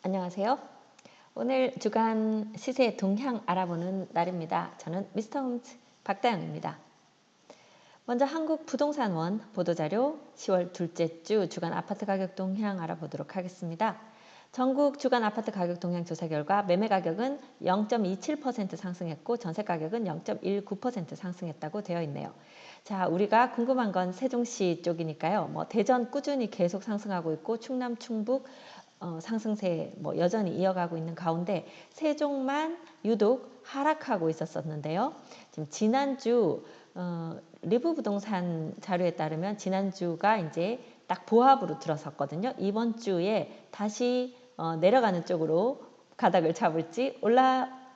안녕하세요. 오늘 주간 시세 동향 알아보는 날입니다. 저는 미스터 홈즈 박다영입니다. 먼저 한국 부동산원 보도자료 10월 둘째 주 주간 아파트 가격 동향 알아보도록 하겠습니다. 전국 주간 아파트 가격 동향 조사 결과 매매 가격은 0.27% 상승했고 전세 가격은 0.19% 상승했다고 되어 있네요. 자, 우리가 궁금한 건 세종시 쪽이니까요. 대전 꾸준히 계속 상승하고 있고 충남, 충북 상승세 여전히 이어가고 있는 가운데 세종만 유독 하락하고 있었는데요. 지금 지난주 리브 부동산 자료에 따르면 지난주가 이제 딱 보합으로 들어섰거든요. 이번 주에 다시 내려가는 쪽으로 가닥을 잡을지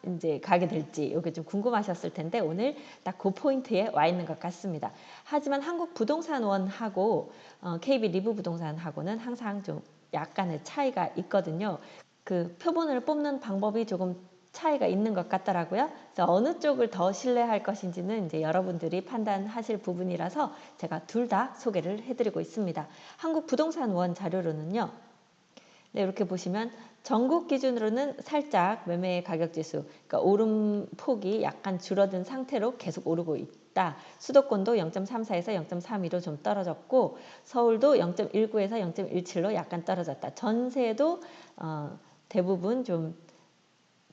이제 가게 될지 이게 좀 궁금하셨을 텐데 오늘 딱 그 포인트에 와 있는 것 같습니다. 하지만 한국 부동산원하고 KB 리브 부동산하고는 항상 좀 약간의 차이가 있거든요. 그 표본을 뽑는 방법이 조금 차이가 있는 것 같더라고요. 그래서 어느 쪽을 더 신뢰할 것인지는 이제 여러분들이 판단하실 부분이라서 제가 둘 다 소개를 해드리고 있습니다. 한국 부동산원 자료로는요. 네, 이렇게 보시면 전국 기준으로는 살짝 매매 가격 지수, 그러니까 오름폭이 약간 줄어든 상태로 계속 오르고 있다. 수도권도 0.34에서 0.32로 좀 떨어졌고 서울도 0.19에서 0.17로 약간 떨어졌다. 전세도 대부분 좀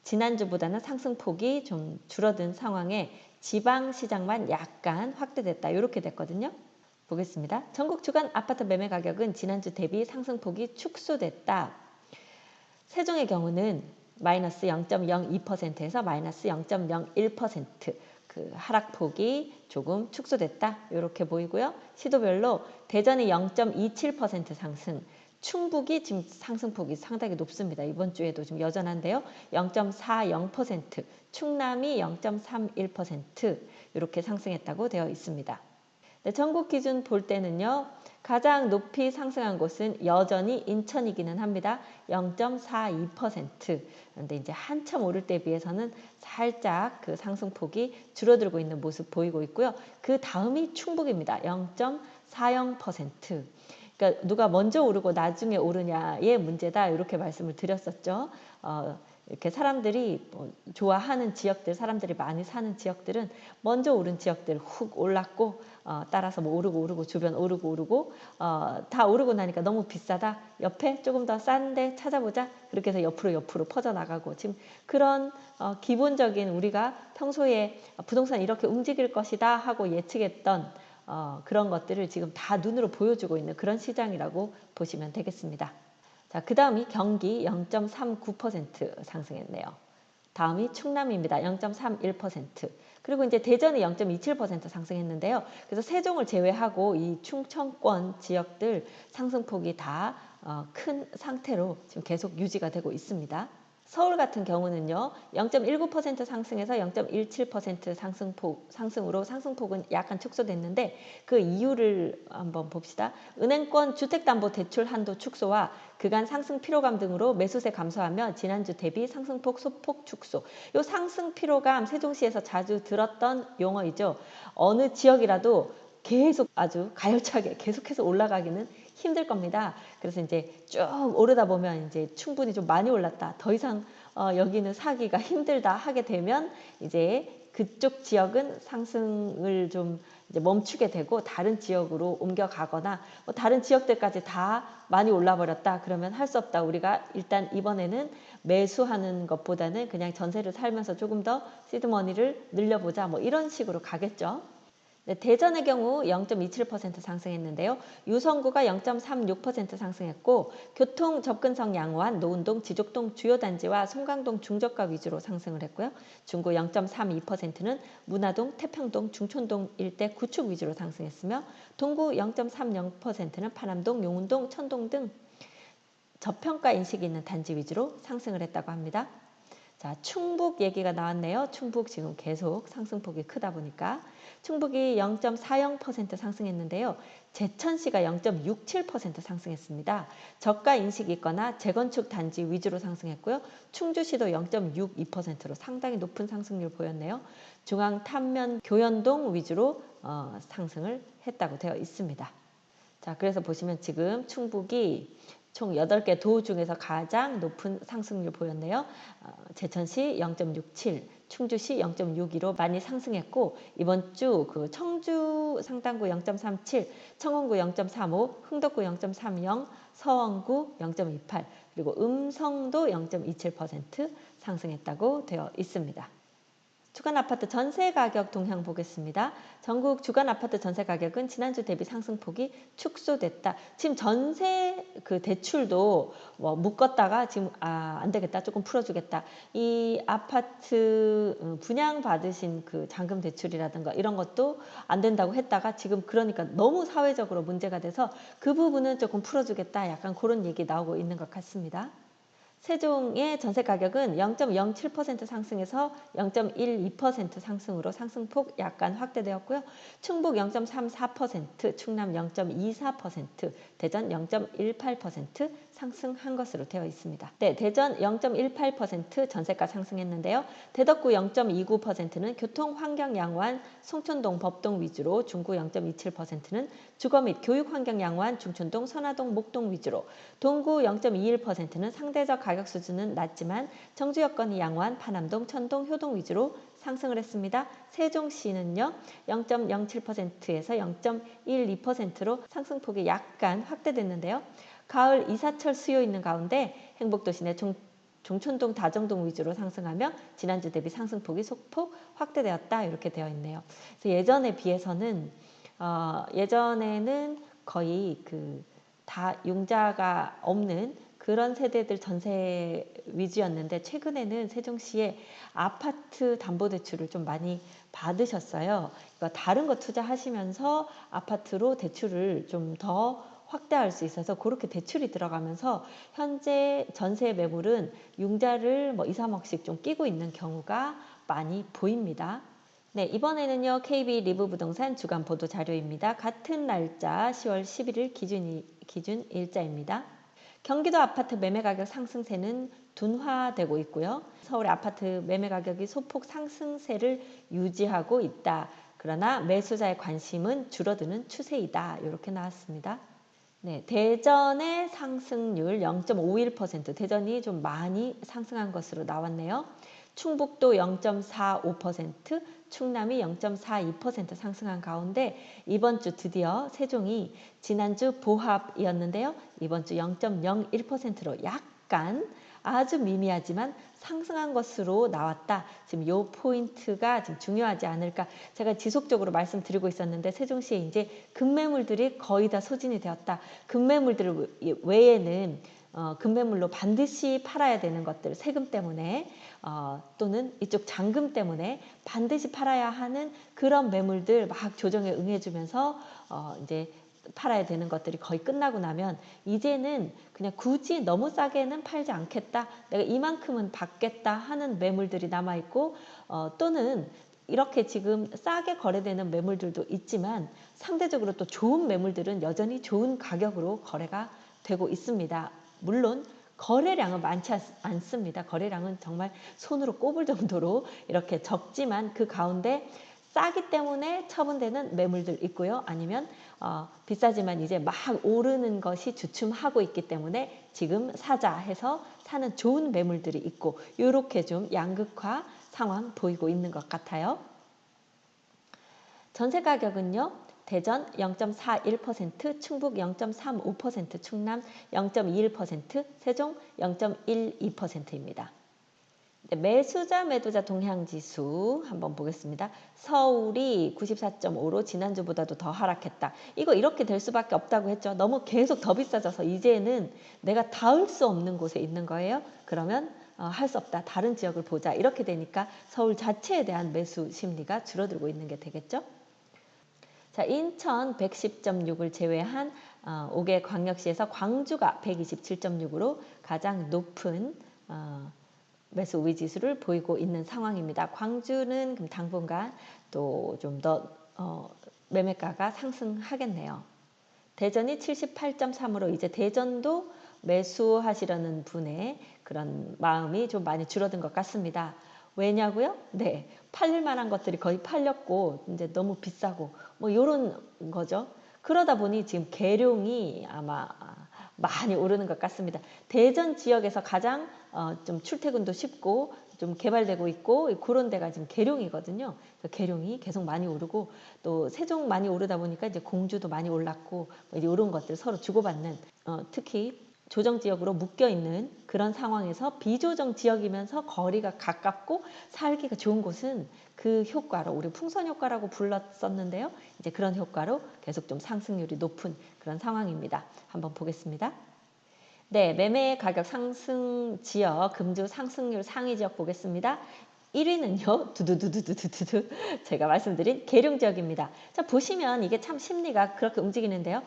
지난주보다는 상승폭이 좀 줄어든 상황에 지방시장만 약간 확대됐다. 이렇게 됐거든요. 보겠습니다. 전국 주간 아파트 매매 가격은 지난주 대비 상승폭이 축소됐다. 세종의 경우는 마이너스 0.02%에서 마이너스 0.01% 그 하락폭이 조금 축소됐다. 이렇게 보이고요. 시도별로 대전이 0.27% 상승, 충북이 지금 상승폭이 상당히 높습니다. 이번 주에도 좀 여전한데요. 0.40%, 충남이 0.31% 이렇게 상승했다고 되어 있습니다. 네, 전국 기준 볼 때는요. 가장 높이 상승한 곳은 여전히 인천이기는 합니다. 0.42%. 그런데 이제 한참 오를 때 비해서는 살짝 그 상승폭이 줄어들고 있는 모습 보이고 있고요. 그 다음이 충북입니다. 0.40%. 그러니까 누가 먼저 오르고 나중에 오르냐의 문제다. 이렇게 말씀을 드렸었죠. 이렇게 사람들이 좋아하는 지역들, 사람들이 많이 사는 지역들은 먼저 오른 지역들 훅 올랐고 따라서 오르고 주변 오르고 다 오르고 나니까 너무 비싸다. 옆에 조금 더 싼데 찾아보자. 그렇게 해서 옆으로 퍼져나가고 지금 그런 기본적인 우리가 평소에 부동산 이렇게 움직일 것이다 하고 예측했던 그런 것들을 지금 다 눈으로 보여주고 있는 그런 시장이라고 보시면 되겠습니다. 자, 그 다음이 경기 0.39% 상승했네요. 다음이 충남입니다. 0.31%. 그리고 이제 대전이 0.27% 상승했는데요. 그래서 세종을 제외하고 이 충청권 지역들 상승폭이 다 큰 상태로 지금 계속 유지가 되고 있습니다. 서울 같은 경우는요. 0.19% 상승해서 0.17% 상승으로 상승폭은 약간 축소됐는데 그 이유를 한번 봅시다. 은행권 주택담보대출 한도 축소와 그간 상승 피로감 등으로 매수세 감소하며 지난주 대비 상승폭 소폭 축소. 이 상승 피로감 세종시에서 자주 들었던 용어이죠. 어느 지역이라도 계속 아주 가열차게 계속해서 올라가기는 힘들 겁니다. 그래서 이제 쭉 오르다 보면 이제 충분히 좀 많이 올랐다. 더 이상 여기는 사기가 힘들다 하게 되면 이제 그쪽 지역은 상승을 좀 이제 멈추게 되고 다른 지역으로 옮겨가거나 다른 지역들까지 다 많이 올라버렸다. 그러면 할 수 없다. 우리가 일단 이번에는 매수하는 것보다는 그냥 전세를 살면서 조금 더 시드머니를 늘려보자. 이런 식으로 가겠죠. 네, 대전의 경우 0.27% 상승했는데요. 유성구가 0.36% 상승했고 교통 접근성 양호한 노은동, 지족동 주요 단지와 송강동 중저가 위주로 상승을 했고요. 중구 0.32%는 문화동, 태평동, 중촌동 일대 구축 위주로 상승했으며 동구 0.30%는 파남동, 용운동, 천동 등 저평가 인식이 있는 단지 위주로 상승을 했다고 합니다. 자, 충북 얘기가 나왔네요. 충북 지금 계속 상승폭이 크다 보니까 충북이 0.40% 상승했는데요. 제천시가 0.67% 상승했습니다. 저가 인식이 있거나 재건축 단지 위주로 상승했고요. 충주시도 0.62%로 상당히 높은 상승률 보였네요. 중앙 탐면 교연동 위주로 상승을 했다고 되어 있습니다. 자, 그래서 보시면 지금 충북이 총 8개 도 중에서 가장 높은 상승률 보였네요. 제천시 0.67, 충주시 0.62로 많이 상승했고, 이번 주 그 청주 상당구 0.37, 청운구 0.35, 흥덕구 0.30, 서원구 0.28, 그리고 음성도 0.27% 상승했다고 되어 있습니다. 주간 아파트 전세 가격 동향 보겠습니다. 전국 주간 아파트 전세 가격은 지난주 대비 상승폭이 축소됐다. 지금 전세 그 대출도 뭐 묶었다가 지금 안 되겠다, 조금 풀어주겠다. 이 아파트 분양 받으신 그 잔금 대출이라든가 이런 것도 안 된다고 했다가 지금 그러니까 너무 사회적으로 문제가 돼서 그 부분은 조금 풀어주겠다. 약간 그런 얘기 나오고 있는 것 같습니다. 세종의 전세 가격은 0.07% 상승해서 0.12% 상승으로 상승폭 약간 확대되었고요. 충북 0.34%, 충남 0.24%, 대전 0.18% 상승한 것으로 되어 있습니다. 네, 대전 0.18% 전세가 상승했는데요. 대덕구 0.29%는 교통 환경 양호한 송천동 법동 위주로, 중구 0.27%는 주거 및 교육 환경 양호한 중촌동 선화동 목동 위주로, 동구 0.21%는 상대적 가격 수준은 낮지만 정주 여건이 양호한 파남동, 천동, 효동 위주로 상승을 했습니다. 세종시는요 0.07%에서 0.12%로 상승폭이 약간 확대됐는데요. 가을 이사철 수요 있는 가운데 행복도시 내 종촌동, 다정동 위주로 상승하며 지난주 대비 상승폭이 소폭 확대되었다, 이렇게 되어 있네요. 그래서 예전에 비해서는 예전에는 거의 다 융자가 없는 그런 세대들 전세 위주였는데, 최근에는 세종시에 아파트 담보대출을 좀 많이 받으셨어요. 그러니까 다른 거 투자하시면서 아파트로 대출을 좀 더 확대할 수 있어서 그렇게 대출이 들어가면서 현재 전세 매물은 융자를 뭐 2, 3억씩 좀 끼고 있는 경우가 많이 보입니다. 네, 이번에는요 KB 리브 부동산 주간 보도 자료입니다. 같은 날짜 10월 11일 기준 일자입니다. 경기도 아파트 매매 가격 상승세는 둔화되고 있고요. 서울의 아파트 매매 가격이 소폭 상승세를 유지하고 있다. 그러나 매수자의 관심은 줄어드는 추세이다. 이렇게 나왔습니다. 네, 대전의 상승률 0.51%, 대전이 좀 많이 상승한 것으로 나왔네요. 충북도 0.45%, 충남이 0.42% 상승한 가운데 이번 주 드디어 세종이 지난주 보합이었는데요. 이번 주 0.01%로 약간 아주 미미하지만 상승한 것으로 나왔다. 지금 요 포인트가 지금 중요하지 않을까. 제가 지속적으로 말씀드리고 있었는데 세종시에 이제 급매물들이 거의 다 소진이 되었다. 급매물들 외에는 급매물로 반드시 팔아야 되는 것들, 세금 때문에 또는 이쪽 잔금 때문에 반드시 팔아야 하는 그런 매물들 막 조정에 응해주면서 이제 팔아야 되는 것들이 거의 끝나고 나면 이제는 그냥 굳이 너무 싸게는 팔지 않겠다, 내가 이만큼은 받겠다 하는 매물들이 남아있고, 또는 이렇게 지금 싸게 거래되는 매물들도 있지만 상대적으로 또 좋은 매물들은 여전히 좋은 가격으로 거래가 되고 있습니다. 물론 거래량은 많지 않습니다. 거래량은 정말 손으로 꼽을 정도로 이렇게 적지만 그 가운데 싸기 때문에 처분되는 매물들 있고요. 아니면 비싸지만 이제 막 오르는 것이 주춤하고 있기 때문에 지금 사자 해서 사는 좋은 매물들이 있고, 이렇게 좀 양극화 상황 보이고 있는 것 같아요. 전세 가격은요. 대전 0.41%, 충북 0.35%, 충남 0.21%, 세종 0.12%입니다. 매수자 매도자 동향지수 한번 보겠습니다. 서울이 94.5로 지난주보다도 더 하락했다. 이거 이렇게 될 수밖에 없다고 했죠. 너무 계속 더 비싸져서 이제는 내가 닿을 수 없는 곳에 있는 거예요. 그러면 할 수 없다, 다른 지역을 보자, 이렇게 되니까 서울 자체에 대한 매수 심리가 줄어들고 있는 게 되겠죠. 자, 인천 110.6을 제외한 5개 광역시에서 광주가 127.6으로 가장 높은 매수 우위 지수를 보이고 있는 상황입니다. 광주는 그럼 당분간 또 좀 더 매매가가 상승하겠네요. 대전이 78.3으로 이제 대전도 매수하시려는 분의 그런 마음이 좀 많이 줄어든 것 같습니다. 왜냐고요? 네, 팔릴 만한 것들이 거의 팔렸고 이제 너무 비싸고 뭐 이런 거죠. 그러다 보니 지금 계룡이 아마 많이 오르는 것 같습니다. 대전 지역에서 가장 좀 출퇴근도 쉽고 좀 개발되고 있고 그런 데가 지금 계룡이거든요. 계룡이 계속 많이 오르고 또 세종 많이 오르다 보니까 이제 공주도 많이 올랐고 뭐 이런 것들 서로 주고받는 특히 조정 지역으로 묶여 있는 그런 상황에서 비조정 지역이면서 거리가 가깝고 살기가 좋은 곳은 그 효과로 우리 풍선 효과라고 불렀었는데요. 이제 그런 효과로 계속 좀 상승률이 높은 그런 상황입니다. 한번 보겠습니다. 네, 매매 가격 상승 지역, 금주 상승률 상위 지역 보겠습니다. 1위는요, 두두두두두두두 제가 말씀드린 계룡 지역입니다. 자, 보시면 이게 참 심리가 그렇게 움직이는데요.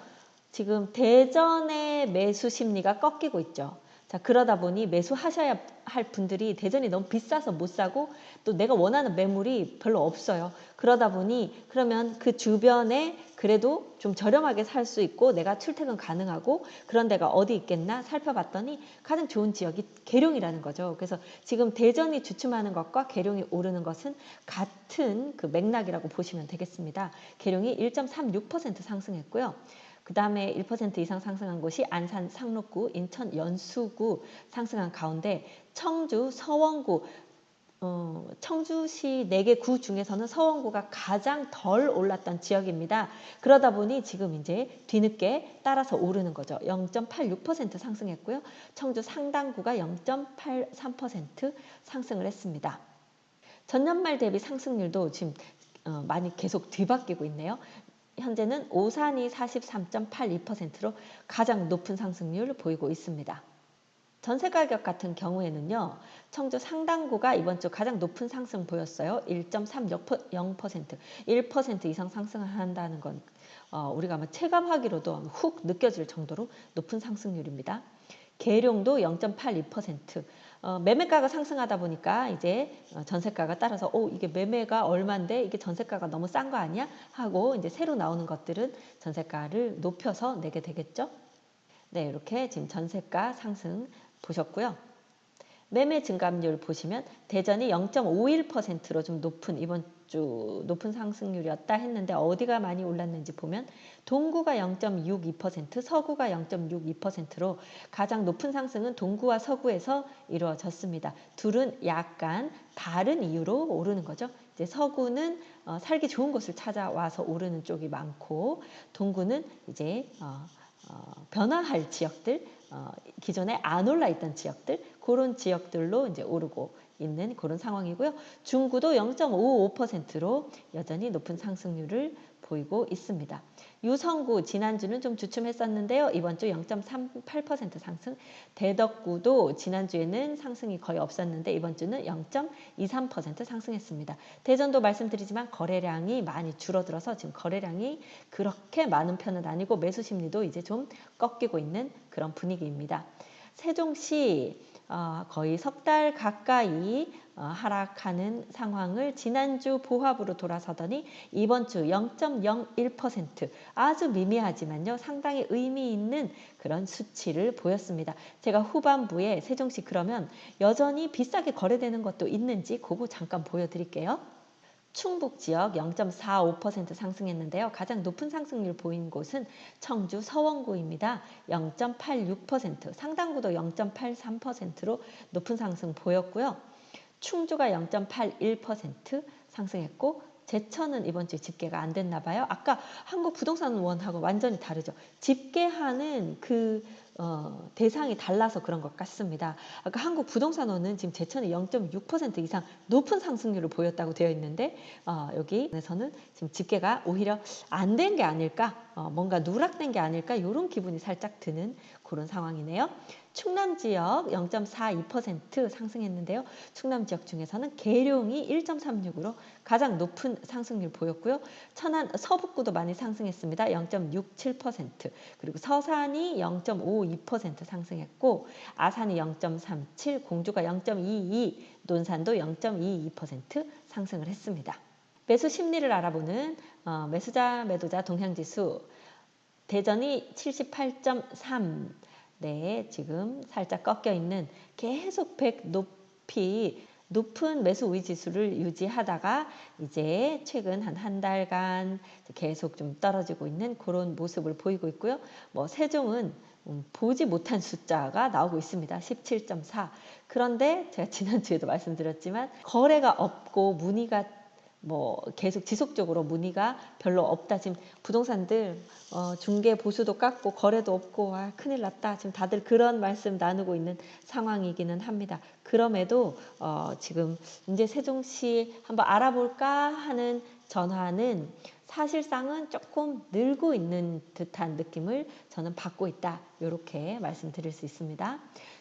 지금 대전의 매수 심리가 꺾이고 있죠. 자, 그러다 보니 매수하셔야 할 분들이 대전이 너무 비싸서 못 사고 또 내가 원하는 매물이 별로 없어요. 그러다 보니 그러면 그 주변에 그래도 좀 저렴하게 살 수 있고 내가 출퇴근 가능하고 그런 데가 어디 있겠나 살펴봤더니 가장 좋은 지역이 계룡이라는 거죠. 그래서 지금 대전이 주춤하는 것과 계룡이 오르는 것은 같은 그 맥락이라고 보시면 되겠습니다. 계룡이 1.36% 상승했고요. 그 다음에 1% 이상 상승한 곳이 안산 상록구, 인천 연수구 상승한 가운데 청주 서원구, 청주시 4개 구 중에서는 서원구가 가장 덜 올랐던 지역입니다. 그러다 보니 지금 이제 뒤늦게 따라서 오르는 거죠. 0.86% 상승했고요. 청주 상당구가 0.83% 상승을 했습니다. 전년말 대비 상승률도 지금 많이 계속 뒤바뀌고 있네요. 현재는 오산이 43.82%로 가장 높은 상승률을 보이고 있습니다. 전세가격 같은 경우에는요. 청주 상당구가 이번 주 가장 높은 상승 보였어요. 1.30%, 1% 이상 상승한다는 건 우리가 아마 체감하기로도 훅 느껴질 정도로 높은 상승률입니다. 계룡도 0.82%. 매매가가 상승하다 보니까 이제 전세가가 따라서 이게 매매가 얼만데 이게 전세가가 너무 싼 거 아니야? 하고 이제 새로 나오는 것들은 전세가를 높여서 내게 되겠죠. 네, 이렇게 지금 전세가 상승 보셨고요. 매매 증감률 보시면 대전이 0.51%로 좀 높은 이번 주 높은 상승률이었다 했는데 어디가 많이 올랐는지 보면 동구가 0.62%, 서구가 0.62%로 가장 높은 상승은 동구와 서구에서 이루어졌습니다. 둘은 약간 다른 이유로 오르는 거죠. 이제 서구는 살기 좋은 곳을 찾아와서 오르는 쪽이 많고 동구는 이제 변화할 지역들, 기존에 안 올라 있던 지역들, 그런 지역들로 이제 오르고 있는 그런 상황이고요. 중구도 0.55%로 여전히 높은 상승률을 보이고 있습니다. 유성구 지난주는 좀 주춤했었는데요. 이번 주 0.38% 상승. 대덕구도 지난주에는 상승이 거의 없었는데 이번 주는 0.23% 상승했습니다. 대전도 말씀드리지만 거래량이 많이 줄어들어서 지금 거래량이 그렇게 많은 편은 아니고 매수 심리도 이제 좀 꺾이고 있는 그런 분위기입니다. 세종시 거의 석 달 가까이 하락하는 상황을 지난주 보합으로 돌아서더니 이번 주 0.01% 아주 미미하지만요. 상당히 의미 있는 그런 수치를 보였습니다. 제가 후반부에 세종시 그러면 여전히 비싸게 거래되는 것도 있는지 그거 잠깐 보여드릴게요. 충북 지역 0.45% 상승했는데요. 가장 높은 상승률 보인 곳은 청주 서원구입니다. 0.86%, 상당구도 0.83%로 높은 상승 보였고요. 충주가 0.81% 상승했고 제천은 이번 주에 집계가 안 됐나 봐요. 아까 한국부동산원하고 완전히 다르죠. 집계하는 그 대상이 달라서 그런 것 같습니다. 아까 한국부동산원은 지금 제천이 0.6% 이상 높은 상승률을 보였다고 되어 있는데 여기에서는 지금 집계가 오히려 안 된 게 아닐까, 뭔가 누락된 게 아닐까 이런 기분이 살짝 드는 그런 상황이네요. 충남 지역 0.42% 상승했는데요. 충남 지역 중에서는 계룡이 1.36으로 가장 높은 상승률 보였고요. 천안 서북구도 많이 상승했습니다. 0.67%. 그리고 서산이 0.52% 상승했고 아산이 0.37, 공주가 0.22, 논산도 0.22% 상승을 했습니다. 매수 심리를 알아보는 매수자 매도자 동향지수 대전이 78.3, 네, 지금 살짝 꺾여 있는 계속 100 높은 매수 우위 지수를 유지하다가 이제 최근 한 달간 계속 좀 떨어지고 있는 그런 모습을 보이고 있고요. 세종은 보지 못한 숫자가 나오고 있습니다. 17.4. 그런데 제가 지난주에도 말씀드렸지만 거래가 없고 문의가 뭐 계속 지속적으로 문의가 별로 없다. 지금 부동산들 중개 보수도 깎고 거래도 없고 큰일 났다. 지금 다들 그런 말씀 나누고 있는 상황이기는 합니다. 그럼에도 지금 이제 세종시 한번 알아볼까 하는 전화는 사실상은 조금 늘고 있는 듯한 느낌을 저는 받고 있다. 이렇게 말씀드릴 수 있습니다.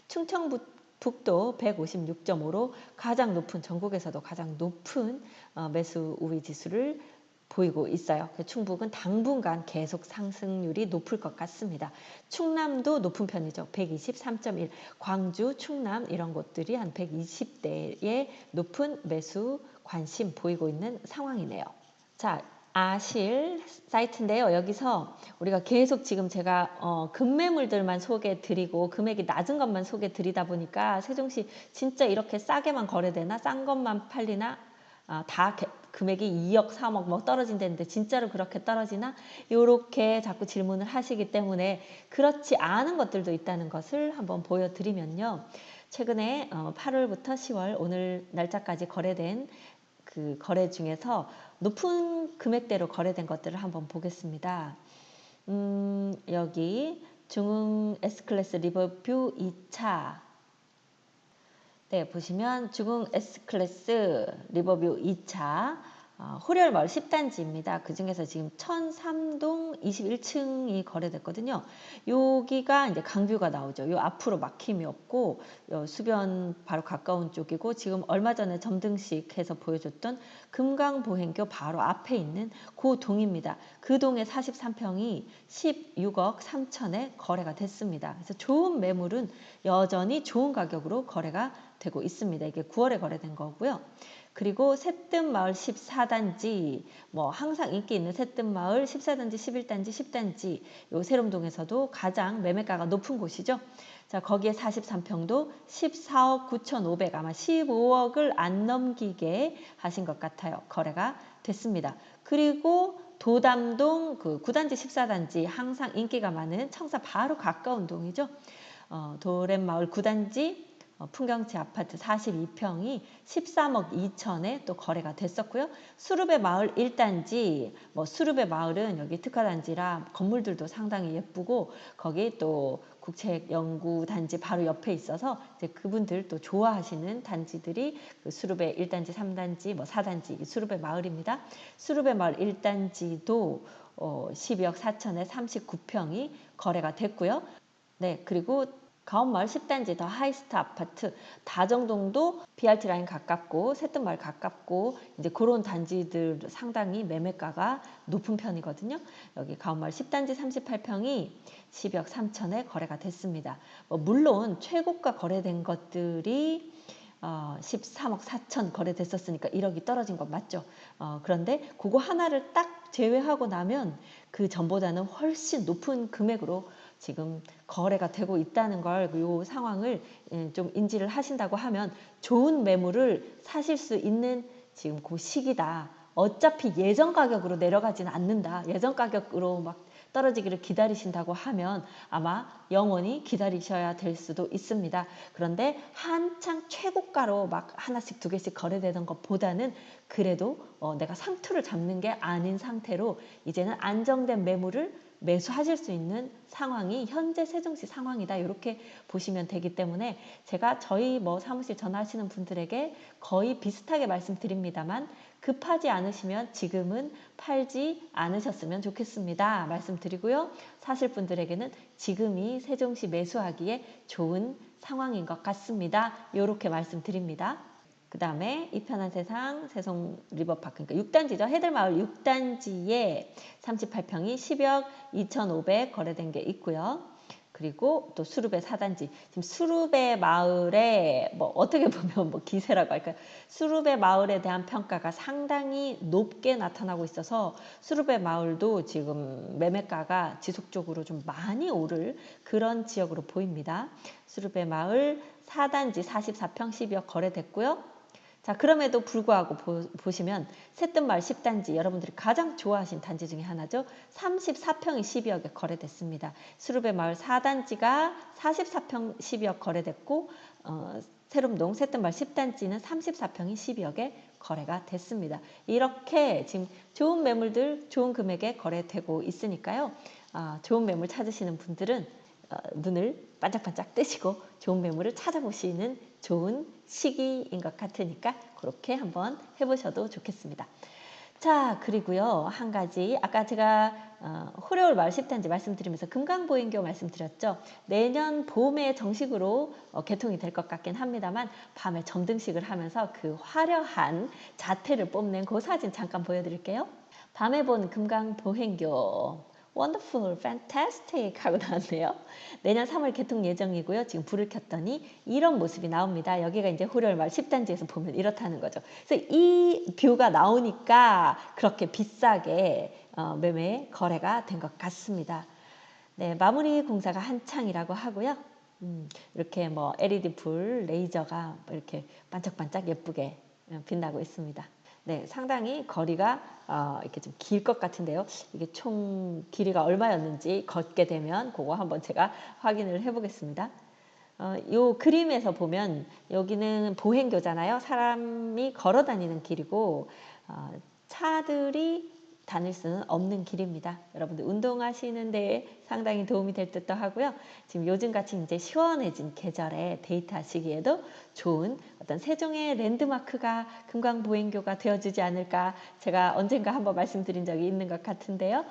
충청북도 156.5로 가장 높은, 전국에서도 가장 높은 매수 우위 지수를 보이고 있어요. 충북은 당분간 계속 상승률이 높을 것 같습니다. 충남도 높은 편이죠. 123.1. 광주, 충남 이런 곳들이 한 120대의 높은 매수 관심 보이고 있는 상황이네요. 자, 아실 사이트인데요. 여기서 우리가 계속 지금 제가 급매물들만 소개해 드리고 금액이 낮은 것만 소개해 드리다 보니까 세종시 진짜 이렇게 싸게만 거래되나? 싼 것만 팔리나? 다 금액이 2억, 3억 뭐 떨어진다는데 진짜로 그렇게 떨어지나? 이렇게 자꾸 질문을 하시기 때문에 그렇지 않은 것들도 있다는 것을 한번 보여드리면요. 최근에 8월부터 10월 오늘 날짜까지 거래된 그 거래 중에서 높은 금액대로 거래된 것들을 한번 보겠습니다. 여기 중흥 S클래스 리버뷰 2차. 네, 보시면 중흥 S클래스 리버뷰 2차 호렬마을 10단지입니다. 그 중에서 지금 1003동 21층이 거래됐거든요. 여기가 이제 강뷰가 나오죠. 요 앞으로 막힘이 없고 수변 바로 가까운 쪽이고, 지금 얼마 전에 점등식 해서 보여줬던 금강보행교 바로 앞에 있는 그 동입니다. 그 동의 43평이 16억 3천에 거래가 됐습니다. 그래서 좋은 매물은 여전히 좋은 가격으로 거래가 되고 있습니다. 이게 9월에 거래된 거고요. 그리고 새뜸마을 14단지, 뭐 항상 인기 있는 새뜸마을 14단지, 11단지, 10단지, 요 세롬동에서도 가장 매매가가 높은 곳이죠. 자, 거기에 43평도 14억 9,500, 아마 15억을 안 넘기게 하신 것 같아요. 거래가 됐습니다. 그리고 도담동 그 9단지, 14단지 항상 인기가 많은 청사 바로 가까운 동이죠. 도랩마을 9단지 풍경지 아파트 42평이 13억 2천에 또 거래가 됐었고요. 수르베 마을 1단지, 뭐 수르베 마을은 여기 특화단지라 건물들도 상당히 예쁘고 거기 또 국책연구단지 바로 옆에 있어서 이제 그분들 또 좋아하시는 단지들이 그 수르베 1단지, 3단지, 뭐 4단지 수르베 마을입니다. 수르베 마을 1단지도 12억 4천에 39평이 거래가 됐고요. 네, 그리고 가온마을 10단지 더 하이스트 아파트 다정동도 BRT 라인 가깝고 새뜸마을 가깝고 이제 그런 단지들 상당히 매매가가 높은 편이거든요. 여기 가온마을 10단지 38평이 10억 3천에 거래가 됐습니다. 물론 최고가 거래된 것들이 13억 4천 거래됐었으니까 1억이 떨어진 건 맞죠. 그런데 그거 하나를 딱 제외하고 나면 그 전보다는 훨씬 높은 금액으로 지금 거래가 되고 있다는 걸, 이 상황을 좀 인지를 하신다고 하면 좋은 매물을 사실 수 있는 지금 그 시기다. 어차피 예전 가격으로 내려가지는 않는다. 예전 가격으로 막 떨어지기를 기다리신다고 하면 아마 영원히 기다리셔야 될 수도 있습니다. 그런데 한창 최고가로 막 하나씩 두 개씩 거래되던 것보다는 그래도 내가 상투를 잡는 게 아닌 상태로 이제는 안정된 매물을 매수하실 수 있는 상황이 현재 세종시 상황이다. 이렇게 보시면 되기 때문에 제가 저희 뭐 사무실 전화하시는 분들에게 거의 비슷하게 말씀드립니다만 급하지 않으시면 지금은 팔지 않으셨으면 좋겠습니다. 말씀드리고요. 사실 분들에게는 지금이 세종시 매수하기에 좋은 상황인 것 같습니다. 이렇게 말씀드립니다. 그 다음에 이편한 세상 세송 리버파크, 그러니까 6단지죠. 해들마을 6단지에 38평이 10억 2,500 거래된 게 있고요. 그리고 또 수르베 4단지, 지금 수르베 마을에 뭐 어떻게 보면 뭐 기세라고 할까요? 수르베 마을에 대한 평가가 상당히 높게 나타나고 있어서 수르베 마을도 지금 매매가가 지속적으로 좀 많이 오를 그런 지역으로 보입니다. 수르베 마을 4단지 44평 12억 거래됐고요. 자, 그럼에도 불구하고 보시면 새뜸마을 10단지 여러분들이 가장 좋아하신 단지 중에 하나죠. 34평이 12억에 거래됐습니다. 수르베 마을 4단지가 44평 12억 거래됐고 세롬동 새뜸마을 10단지는 34평이 12억에 거래가 됐습니다. 이렇게 지금 좋은 매물들 좋은 금액에 거래되고 있으니까요. 좋은 매물 찾으시는 분들은 눈을 반짝반짝 뜨시고 좋은 매물을 찾아보시는 좋은 시기인 것 같으니까 그렇게 한번 해보셔도 좋겠습니다. 자, 그리고요, 한 가지 아까 제가 호려울 마을 10단지 말씀드리면서 금강보행교 말씀드렸죠. 내년 봄에 정식으로 개통이 될 것 같긴 합니다만 밤에 점등식을 하면서 그 화려한 자태를 뽐낸 그 사진 잠깐 보여드릴게요. 밤에 본 금강보행교 Wonderful, fantastic 하고 나왔네요. 내년 3월 개통 예정이고요. 지금 불을 켰더니 이런 모습이 나옵니다. 여기가 이제 호려울마을 10단지에서 보면 이렇다는 거죠. 그래서 이 뷰가 나오니까 그렇게 비싸게 매매 거래가 된 것 같습니다. 네, 마무리 공사가 한창이라고 하고요. 이렇게 뭐 LED 불, 레이저가 이렇게 반짝반짝 예쁘게 빛나고 있습니다. 네, 상당히 거리가 이렇게 좀 길 것 같은데요. 이게 총 길이가 얼마였는지 걷게 되면 그거 한번 제가 확인을 해보겠습니다. 요 그림에서 보면 여기는 보행교잖아요. 사람이 걸어 다니는 길이고 차들이 다닐 수는 없는 길입니다. 여러분들 운동하시는 데 상당히 도움이 될 듯도 하고요. 지금 요즘같이 이제 시원해진 계절에 데이트하시기에도 좋은 어떤 세종의 랜드마크가 금강보행교가 되어주지 않을까 제가 언젠가 한번 말씀드린 적이 있는 것 같은데요.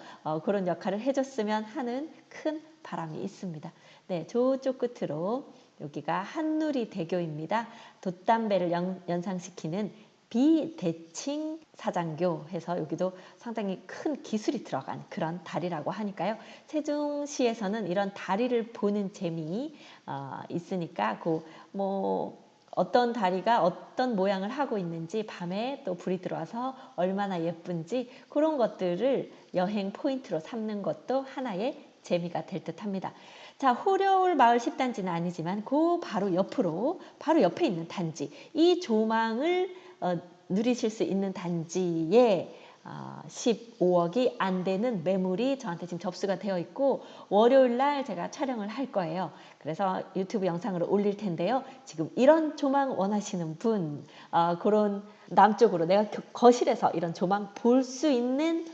그런 역할을 해줬으면 하는 큰 바람이 있습니다. 네, 저쪽 끝으로 여기가 한누리 대교입니다. 돛담배를 연상시키는 비대칭 사장교 해서 여기도 상당히 큰 기술이 들어간 그런 다리라고 하니까요. 세종시에서는 이런 다리를 보는 재미 있으니까 뭐 어떤 다리가 어떤 모양을 하고 있는지 밤에 또 불이 들어와서 얼마나 예쁜지 그런 것들을 여행 포인트로 삼는 것도 하나의 재미가 될 듯합니다. 자, 호려울 마을 10단지는 아니지만 그 바로 옆으로 바로 옆에 있는 단지 이 조망을 누리실 수 있는 단지에 15억이 안 되는 매물이 저한테 지금 접수가 되어 있고 월요일 날 제가 촬영을 할 거예요. 그래서 유튜브 영상으로 올릴 텐데요. 지금 이런 조망 원하시는 분 그런 남쪽으로 내가 거실에서 이런 조망 볼 수 있는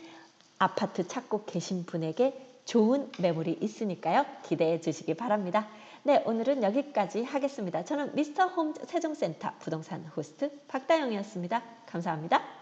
아파트 찾고 계신 분에게 좋은 매물이 있으니까요. 기대해 주시기 바랍니다. 네, 오늘은 여기까지 하겠습니다. 저는 미스터 홈 세종센터 부동산 호스트 박다영이었습니다. 감사합니다.